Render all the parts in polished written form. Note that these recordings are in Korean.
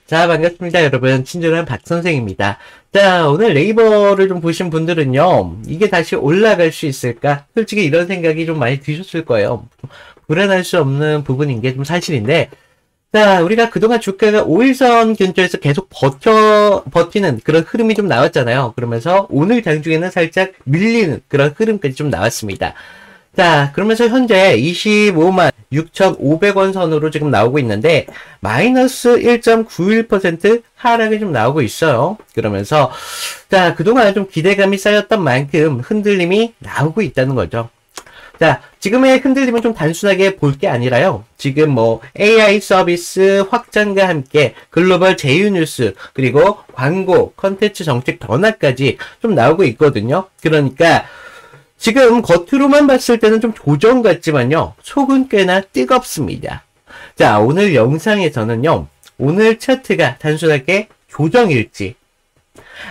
자, 반갑습니다, 여러분. 친절한 박 선생입니다. 자, 오늘 네이버를 좀 보신 분들은요, 이게 다시 올라갈 수 있을까? 솔직히 이런 생각이 좀 많이 드셨을 거예요. 불안할 수 없는 부분인 게 좀 사실인데, 자, 우리가 그동안 주가가 5일선 근처에서 계속 버티는 그런 흐름이 좀 나왔잖아요. 그러면서 오늘 장중에는 살짝 밀리는 그런 흐름까지 좀 나왔습니다. 자, 그러면서 현재 25만 6,500원 선으로 지금 나오고 있는데, 마이너스 1.91% 하락이 좀 나오고 있어요. 그러면서, 자, 그동안 좀 기대감이 쌓였던 만큼 흔들림이 나오고 있다는 거죠. 자, 지금의 흔들림은 좀 단순하게 볼 게 아니라요. 지금 뭐 AI 서비스 확장과 함께 글로벌 제휴 뉴스, 그리고 광고, 컨텐츠 정책 변화까지 좀 나오고 있거든요. 그러니까 지금 겉으로만 봤을 때는 좀 조정 같지만요, 속은 꽤나 뜨겁습니다. 자, 오늘 영상에서는요, 오늘 차트가 단순하게 조정일지,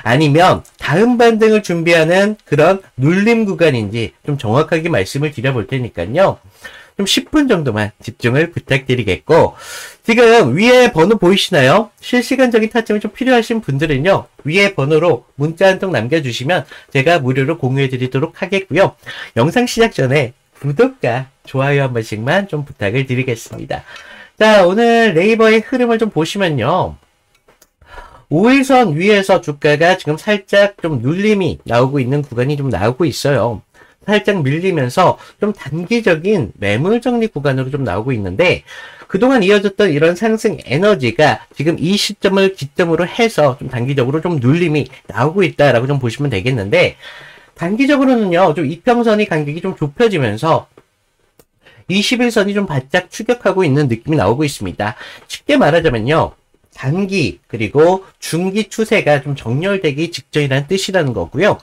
아니면 다음 반등을 준비하는 그런 눌림 구간인지 좀 정확하게 말씀을 드려볼 테니까요, 좀 10분 정도만 집중을 부탁드리겠고, 지금 위에 번호 보이시나요? 실시간적인 타점이 좀 필요하신 분들은요, 위에 번호로 문자 한 통 남겨주시면 제가 무료로 공유해 드리도록 하겠고요. 영상 시작 전에 구독과 좋아요 한 번씩만 좀 부탁을 드리겠습니다. 자, 오늘 네이버의 흐름을 좀 보시면요, 5일선 위에서 주가가 지금 살짝 좀 눌림이 나오고 있는 구간이 좀 나오고 있어요. 살짝 밀리면서 좀 단기적인 매물 정리 구간으로 좀 나오고 있는데, 그동안 이어졌던 이런 상승 에너지가 지금 이 시점을 기점으로 해서 좀 단기적으로 좀 눌림이 나오고 있다라고 좀 보시면 되겠는데, 단기적으로는요, 좀 이평선이 간격이 좀 좁혀지면서 21선이 좀 바짝 추격하고 있는 느낌이 나오고 있습니다. 쉽게 말하자면요, 단기 그리고 중기 추세가 좀 정렬되기 직전이라는 뜻이라는 거고요.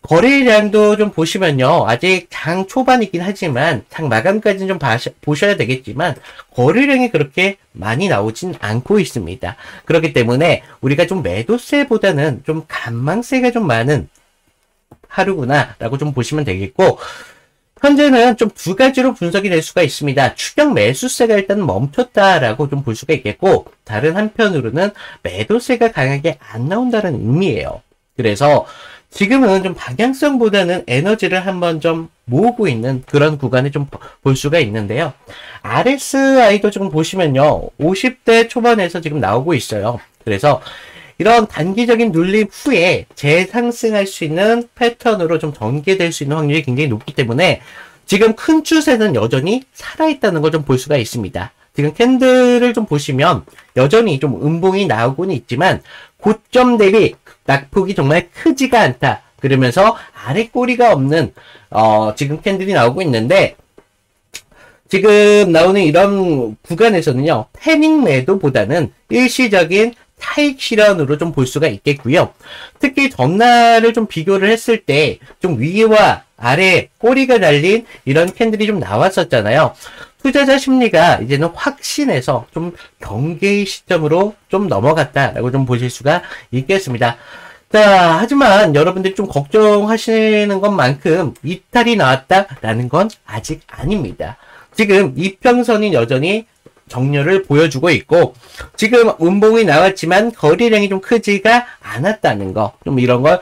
거래량도 좀 보시면요, 아직 장 초반이긴 하지만 장 마감까지는 좀 보셔야 되겠지만 거래량이 그렇게 많이 나오진 않고 있습니다. 그렇기 때문에 우리가 좀 매도세보다는 좀 간망세가 좀 많은 하루구나 라고 좀 보시면 되겠고, 현재는 좀 두 가지로 분석이 될 수가 있습니다. 추격 매수세가 일단 멈췄다라고 좀 볼 수가 있겠고, 다른 한편으로는 매도세가 강하게 안 나온다는 의미예요. 그래서 지금은 좀 방향성보다는 에너지를 한번 좀 모으고 있는 그런 구간을 좀 볼 수가 있는데요. RSI도 지금 보시면요, 50대 초반에서 지금 나오고 있어요. 그래서 이런 단기적인 눌림 후에 재상승할 수 있는 패턴으로 좀 전개될 수 있는 확률이 굉장히 높기 때문에 지금 큰 추세는 여전히 살아있다는 걸 좀 볼 수가 있습니다. 지금 캔들을 좀 보시면 여전히 좀 음봉이 나오고는 있지만 고점 대비 낙폭이 정말 크지가 않다. 그러면서 아래 꼬리가 없는 지금 캔들이 나오고 있는데, 지금 나오는 이런 구간에서는요, 패닉 매도보다는 일시적인 차익 실현으로 좀 볼 수가 있겠고요. 특히 전날을 좀 비교를 했을 때 좀 위와 아래 꼬리가 달린 이런 캔들이 좀 나왔었잖아요. 투자자 심리가 이제는 확신해서 좀 경계의 시점으로 좀 넘어갔다라고 좀 보실 수가 있겠습니다. 자, 하지만 여러분들이 좀 걱정하시는 것만큼 이탈이 나왔다라는 건 아직 아닙니다. 지금 이평선이 여전히 정렬을 보여주고 있고, 지금 음봉이 나왔지만 거래량이 좀 크지가 않았다는 거, 좀 이런 걸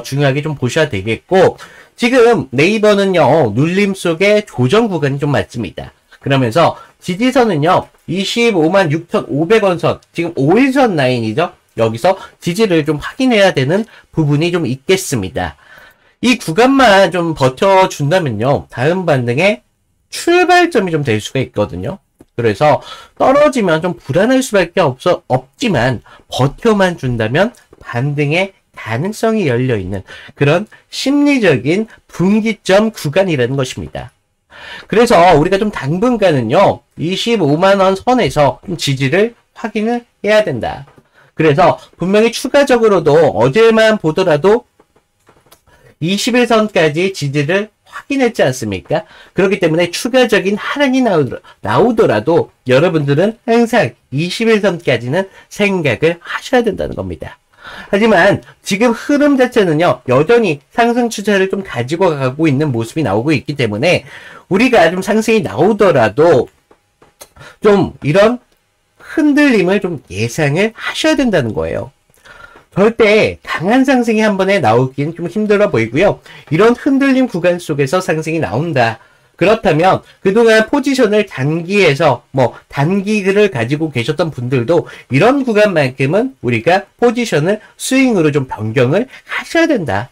중요하게 좀 보셔야 되겠고, 지금 네이버는요, 눌림 속에 조정 구간이 좀 맞습니다. 그러면서 지지선은요, 25만 6,500원 선, 지금 5일선 라인이죠. 여기서 지지를 좀 확인해야 되는 부분이 좀 있겠습니다. 이 구간만 좀 버텨준다면요, 다음 반등의 출발점이 좀 될 수가 있거든요. 그래서 떨어지면 좀 불안할 수밖에 없지만 버텨만 준다면 반등의 가능성이 열려있는 그런 심리적인 분기점 구간이라는 것입니다. 그래서 우리가 좀 당분간은요, 25만원 선에서 좀 지지를 확인을 해야 된다. 그래서 분명히 추가적으로도 어제만 보더라도 21선까지 지지를 확인했지 않습니까? 그렇기 때문에 추가적인 하락이 나오더라도 여러분들은 항상 21선까지는 생각을 하셔야 된다는 겁니다. 하지만 지금 흐름 자체는요, 여전히 상승 추세를 좀 가지고 가고 있는 모습이 나오고 있기 때문에 우리가 좀 상승이 나오더라도 좀 이런 흔들림을 좀 예상을 하셔야 된다는 거예요. 절대 강한 상승이 한 번에 나오긴 좀 힘들어 보이고요. 이런 흔들림 구간 속에서 상승이 나온다. 그렇다면 그동안 포지션을 단기에서 단기를 가지고 계셨던 분들도 이런 구간만큼은 우리가 포지션을 스윙으로 좀 변경을 하셔야 된다.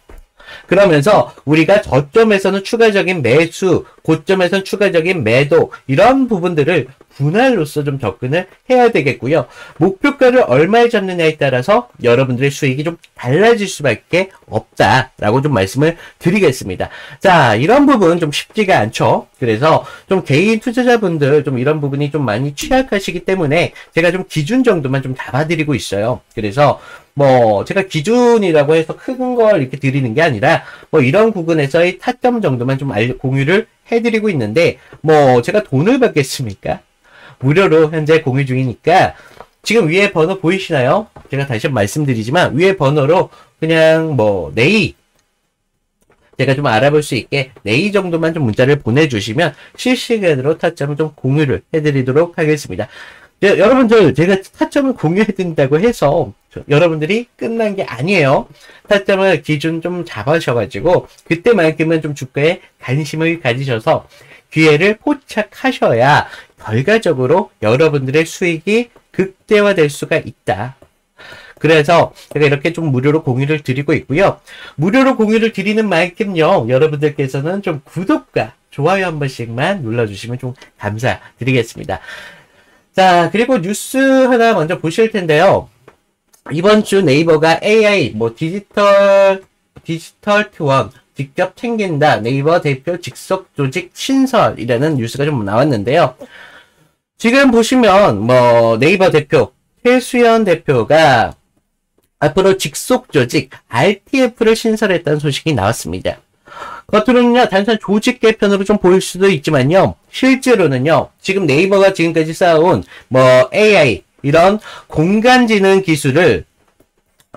그러면서 우리가 저점에서는 추가적인 매수, 고점에서는 추가적인 매도, 이런 부분들을 분할로서 좀 접근을 해야 되겠고요. 목표가를 얼마에 잡느냐에 따라서 여러분들의 수익이 좀 달라질 수밖에 없다라고 좀 말씀을 드리겠습니다. 자, 이런 부분 좀 쉽지가 않죠. 그래서 좀 개인 투자자분들 좀 이런 부분이 좀 많이 취약하시기 때문에 제가 좀 기준 정도만 좀 잡아드리고 있어요. 그래서 제가 기준이라고 해서 큰 걸 이렇게 드리는 게 아니라 이런 부분에서의 타점 정도만 좀 공유를 해드리고 있는데 제가 돈을 받겠습니까? 무료로 현재 공유 중이니까 지금 위에 번호 보이시나요? 제가 다시 한번 말씀드리지만 위에 번호로 그냥 네이, 제가 좀 알아볼 수 있게 네이 정도만 좀 문자를 보내주시면 실시간으로 타점을 좀 공유를 해드리도록 하겠습니다. 여러분들, 제가 타점을 공유해드린다고 해서 여러분들이 끝난 게 아니에요. 타점을 기준 좀 잡으셔가지고 그때만큼은 좀 주가에 관심을 가지셔서 기회를 포착하셔야 결과적으로 여러분들의 수익이 극대화될 수가 있다. 그래서 제가 이렇게 좀 무료로 공유를 드리고 있고요. 무료로 공유를 드리는 만큼요, 여러분들께서는 좀 구독과 좋아요 한 번씩만 눌러주시면 좀 감사드리겠습니다. 자, 그리고 뉴스 하나 먼저 보실 텐데요. 이번 주 네이버가 AI, 디지털 투원 직접 챙긴다. 네이버 대표 직속 조직 신설이라는 뉴스가 좀 나왔는데요. 지금 보시면, 네이버 대표, 최수연 대표가 앞으로 직속 조직, RTF를 신설했다는 소식이 나왔습니다. 겉으로는요, 단순한 조직 개편으로 좀 보일 수도 있지만요, 실제로는요, 지금 네이버가 지금까지 쌓아온, AI, 이런 공간지능 기술을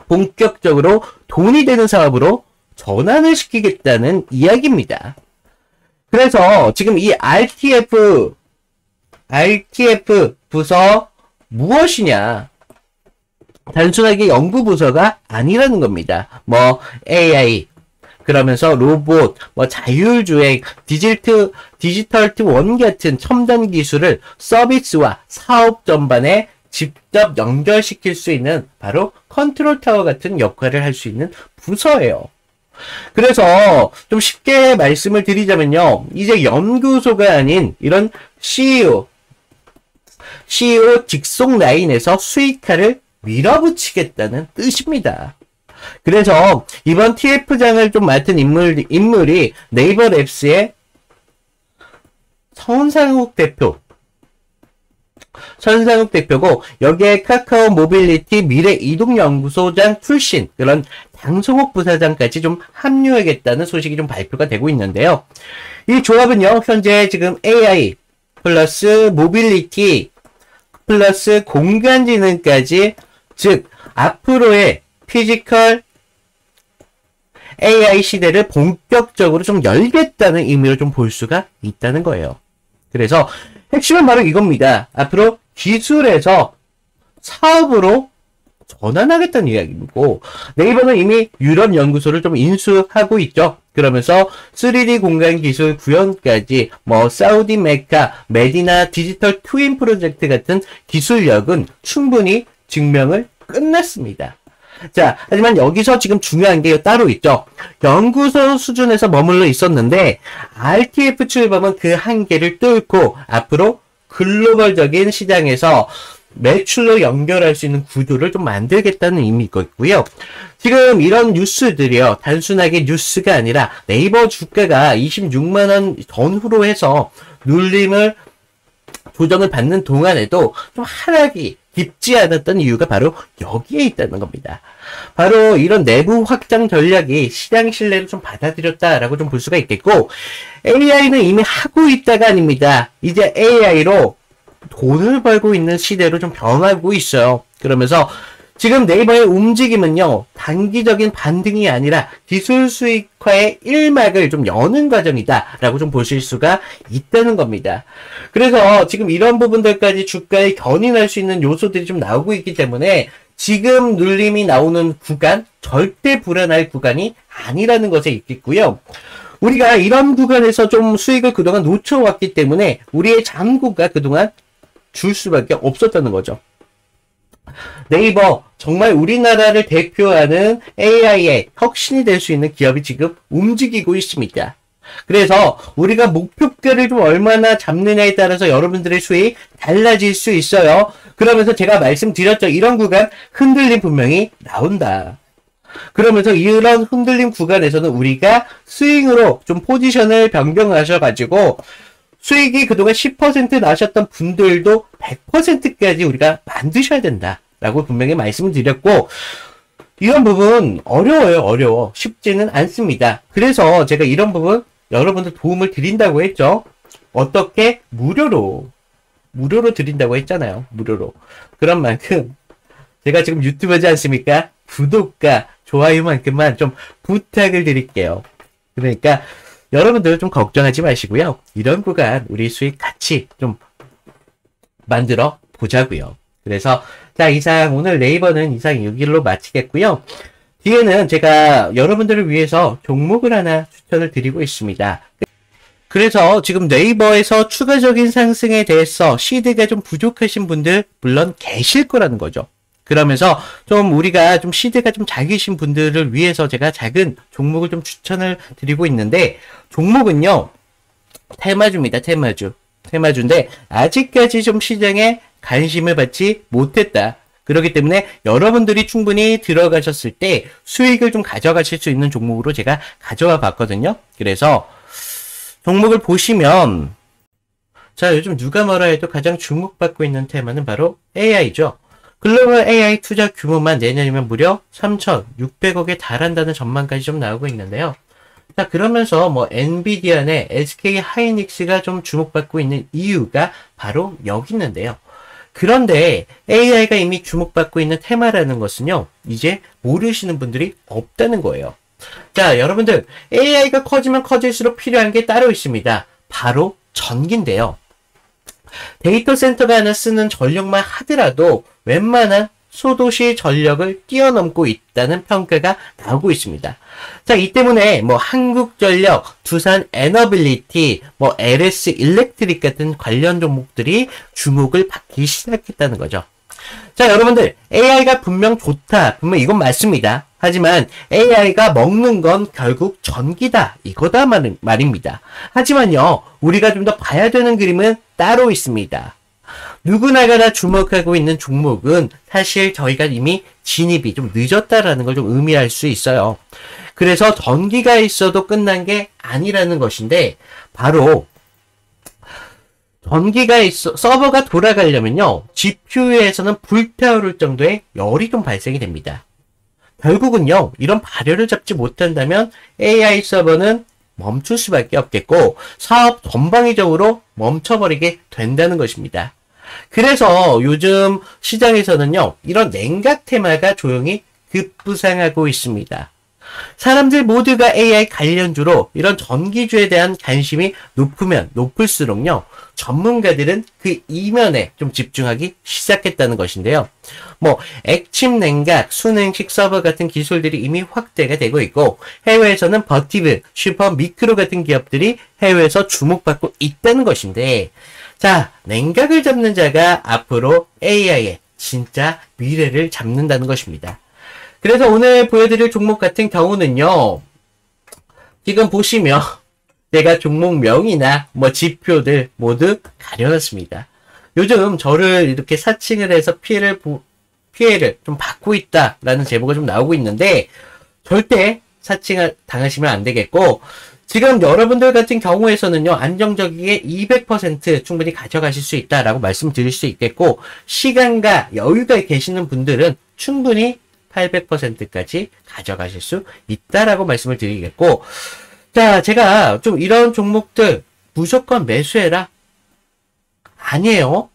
본격적으로 돈이 되는 사업으로 전환을 시키겠다는 이야기입니다. 그래서 지금 이 RTF 부서 무엇이냐? 단순하게 연구 부서가 아니라는 겁니다. AI, 그러면서 로봇, 자율주행, 디지털 투원 같은 첨단 기술을 서비스와 사업 전반에 직접 연결시킬 수 있는 바로 컨트롤 타워 같은 역할을 할 수 있는 부서예요. 그래서 좀 쉽게 말씀을 드리자면요, 이제 연구소가 아닌 이런 CEO 직속 라인에서 수익화를 밀어붙이겠다는 뜻입니다. 그래서 이번 TF장을 좀 맡은 인물이 네이버 랩스의 손상욱 대표고, 여기에 카카오 모빌리티 미래 이동연구소장 출신 그런 장성욱 부사장까지 좀 합류하겠다는 소식이 좀 발표가 되고 있는데요. 이 조합은요, 현재 지금 AI 플러스 모빌리티 플러스 공간지능까지, 즉 앞으로의 피지컬 AI 시대를 본격적으로 좀 열겠다는 의미로 좀 볼 수가 있다는 거예요. 그래서 핵심은 바로 이겁니다. 앞으로 기술에서 사업으로 전환하겠다는 이야기고, 네이버는 이미 유럽 연구소를 좀 인수하고 있죠. 그러면서 3D 공간 기술 구현까지 사우디 메카, 메디나 디지털 트윈 프로젝트 같은 기술력은 충분히 증명을 끝냈습니다. 자, 하지만 여기서 지금 중요한 게 따로 있죠. 연구소 수준에서 머물러 있었는데 RTF 출범은 그 한계를 뚫고 앞으로 글로벌적인 시장에서 매출로 연결할 수 있는 구조를 좀 만들겠다는 의미가 있고요. 지금 이런 뉴스들이요, 단순하게 뉴스가 아니라 네이버 주가가 26만원 전후로 해서 눌림을 조정을 받는 동안에도 좀 하락이 깊지 않았던 이유가 바로 여기에 있다는 겁니다. 바로 이런 내부 확장 전략이 시장 신뢰를 좀 받아들였다라고 좀 볼 수가 있겠고, AI는 이미 하고 있다가 아닙니다. 이제 AI로 돈을 벌고 있는 시대로 좀 변하고 있어요. 그러면서 지금 네이버의 움직임은요, 단기적인 반등이 아니라 기술 수익화의 일막을 좀 여는 과정이다라고 좀 보실 수가 있다는 겁니다. 그래서 지금 이런 부분들까지 주가에 견인할 수 있는 요소들이 좀 나오고 있기 때문에 지금 눌림이 나오는 구간, 절대 불안할 구간이 아니라는 것에 있겠고요. 우리가 이런 구간에서 좀 수익을 그동안 놓쳐왔기 때문에 우리의 잔고가 그동안 줄 수밖에 없었다는 거죠. 네이버, 정말 우리나라를 대표하는 AI의 혁신이 될 수 있는 기업이 지금 움직이고 있습니다. 그래서 우리가 목표가를 좀 얼마나 잡느냐에 따라서 여러분들의 수익 달라질 수 있어요. 그러면서 제가 말씀드렸죠. 이런 구간 흔들림 분명히 나온다. 그러면서 이런 흔들림 구간에서는 우리가 스윙으로 좀 포지션을 변경하셔가지고 수익이 그동안 10% 나셨던 분들도 100%까지 우리가 만드셔야 된다라고 분명히 말씀을 드렸고, 이런 부분 어려워요. 어려워. 쉽지는 않습니다. 그래서 제가 이런 부분 여러분들 도움을 드린다고 했죠. 어떻게? 무료로 드린다고 했잖아요. 무료로. 그런 만큼 제가 지금 유튜버지 않습니까? 구독과 좋아요만큼만 좀 부탁을 드릴게요. 그러니까 여러분들 좀 걱정하지 마시고요. 이런 구간 우리 수익 같이 좀 만들어 보자고요. 그래서 자, 이상 오늘 네이버는 이상 6일로 마치겠고요. 뒤에는 제가 여러분들을 위해서 종목을 하나 추천을 드리고 있습니다. 그래서 지금 네이버에서 추가적인 상승에 대해서 시드가 좀 부족하신 분들 물론 계실 거라는 거죠. 그러면서 좀 우리가 좀 시드가 좀 작으신 분들을 위해서 제가 작은 종목을 좀 추천을 드리고 있는데, 종목은요, 테마주입니다. 테마주인데 아직까지 좀 시장에 관심을 받지 못했다. 그렇기 때문에 여러분들이 충분히 들어가셨을 때 수익을 좀 가져가실 수 있는 종목으로 제가 가져와 봤거든요. 그래서 종목을 보시면, 자, 요즘 누가 뭐라 해도 가장 주목받고 있는 테마는 바로 AI죠. 글로벌 AI 투자 규모만 내년이면 무려 3,600억에 달한다는 전망까지 좀 나오고 있는데요. 자, 그러면서 뭐 엔비디아 내 SK 하이닉스가 좀 주목받고 있는 이유가 바로 여기 있는데요. 그런데 AI가 이미 주목받고 있는 테마라는 것은요, 이제 모르시는 분들이 없다는 거예요. 자, 여러분들, AI가 커지면 커질수록 필요한 게 따로 있습니다. 바로 전기인데요. 데이터 센터가 하나 쓰는 전력만 하더라도 웬만한 소도시 전력을 뛰어넘고 있다는 평가가 나오고 있습니다. 자, 이 때문에 뭐 한국전력, 두산 에너빌리티, 뭐 LS 일렉트릭 같은 관련 종목들이 주목을 받기 시작했다는 거죠. 자, 여러분들, AI가 분명 좋다. 분명 이건 맞습니다. 하지만 AI가 먹는 건 결국 전기다. 이거다 말입니다. 하지만요, 우리가 좀 더 봐야 되는 그림은 따로 있습니다. 누구나가 다 주목하고 있는 종목은 사실 저희가 이미 진입이 좀 늦었다라는 걸 좀 의미할 수 있어요. 그래서 전기가 있어도 끝난 게 아니라는 것인데, 바로 전기가 있어, 서버가 돌아가려면요, GPU에서는 불타오를 정도의 열이 좀 발생이 됩니다. 결국은요, 이런 발열을 잡지 못한다면 AI 서버는 멈출 수밖에 없겠고, 사업 전방위적으로 멈춰버리게 된다는 것입니다. 그래서 요즘 시장에서는요, 이런 냉각 테마가 조용히 급부상하고 있습니다. 사람들 모두가 AI 관련주로 이런 전기주에 대한 관심이 높으면 높을수록요, 전문가들은 그 이면에 좀 집중하기 시작했다는 것인데요. 뭐 액침 냉각, 순행식 서버 같은 기술들이 이미 확대가 되고 있고, 해외에서는 버티브, 슈퍼 미크로 같은 기업들이 해외에서 주목받고 있다는 것인데, 자, 냉각을 잡는 자가 앞으로 AI의 진짜 미래를 잡는다는 것입니다. 그래서 오늘 보여드릴 종목 같은 경우는요, 지금 보시면 제가 종목명이나 뭐 지표들 모두 가려놨습니다. 요즘 저를 이렇게 사칭을 해서 피해를 좀 받고 있다라는 제보가 좀 나오고 있는데, 절대 사칭을 당하시면 안 되겠고, 지금 여러분들 같은 경우에서는요, 안정적이게 200% 충분히 가져가실 수 있다라고 말씀드릴 수 있겠고, 시간과 여유가 계시는 분들은 충분히 800%까지 가져가실 수 있다라고 말씀을 드리겠고, 자, 제가 좀 이런 종목들 무조건 매수해라? 아니에요.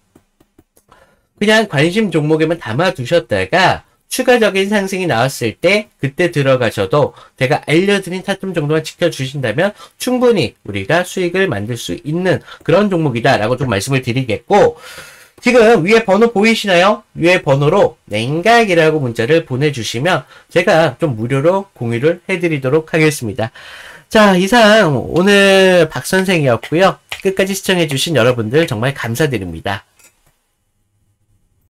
그냥 관심 종목에만 담아두셨다가 추가적인 상승이 나왔을 때 그때 들어가셔도 제가 알려드린 타점 정도만 지켜주신다면 충분히 우리가 수익을 만들 수 있는 그런 종목이다라고 좀 말씀을 드리겠고, 지금 위에 번호 보이시나요? 위에 번호로 냉각이라고 문자를 보내주시면 제가 좀 무료로 공유를 해드리도록 하겠습니다. 자, 이상 오늘 박 선생이었고요. 끝까지 시청해주신 여러분들 정말 감사드립니다.